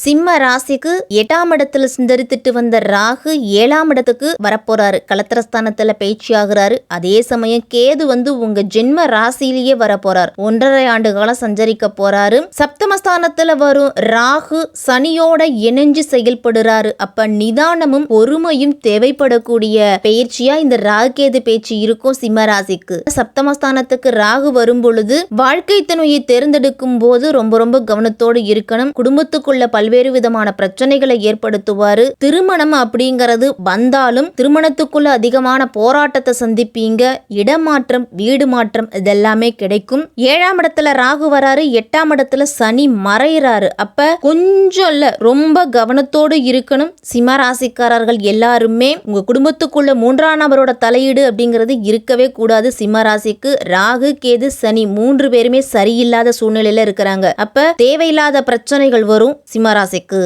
சிம்ம ராசிக்கு 8ஆம் இடத்துல சிந்தரித்துட்டு வந்த ராகு 7ஆம் இடத்துக்கு வரப்போறாரு. கலத்திரஸ்தானத்துல பயிற்சி ஆகுறாரு. அதே சமயம் கேது உங்க ஜென்ம ராசியிலேயே வரப்போறார். 1.5 ஆண்டு காலம் சஞ்சரிக்க போறாரு. சப்தமஸ்தானத்துல வரும் ராகு சனியோட இணைஞ்சு செயல்படுறாரு. அப்ப நிதானமும் பொறுமையும் தேவைப்படக்கூடிய பயிற்சியா இந்த ராகு கேது பயிற்சி இருக்கும் சிம்ம ராசிக்கு. சப்தமஸ்தானத்துக்கு ராகு வரும் பொழுது வாழ்க்கை துணையை தேர்ந்தெடுக்கும் போது ரொம்ப ரொம்ப கவனத்தோடு இருக்கணும். குடும்பத்துக்குள்ள பல்வேறு விதமான பிரச்சனைகளை ஏற்படுத்துவாரு. திருமணம் அப்படிங்கிறது வந்தாலும் திருமணத்துக்குள்ள அதிகமான போராட்டத்தை சந்திப்பீங்க. இடமாற்றம், வீடு மாற்றம் இதெல்லாமே கிடைக்கும். 7ஆம் இடத்துல ராகு வராரு, 8ஆம் இடத்துல சனி மறைகிறாரு. அப்ப கொஞ்சம் இல்ல ரொம்ப கவனத்தோடு இருக்கணும். சிம்ம ராசிக்காரர்கள் எல்லாருமே உங்க குடும்பத்துக்குள்ள 3ஆம் நபரோட தலையீடு அப்படிங்கிறது இருக்கவே கூடாது. சிம்ம ராசிக்கு ராகு கேது சனி 3 பேருமே சரியில்லாத சூழ்நிலையில இருக்கிறாங்க. அப்ப தேவையில்லாத பிரச்சனைகள் வரும் சிம்ம ராசிக்கு.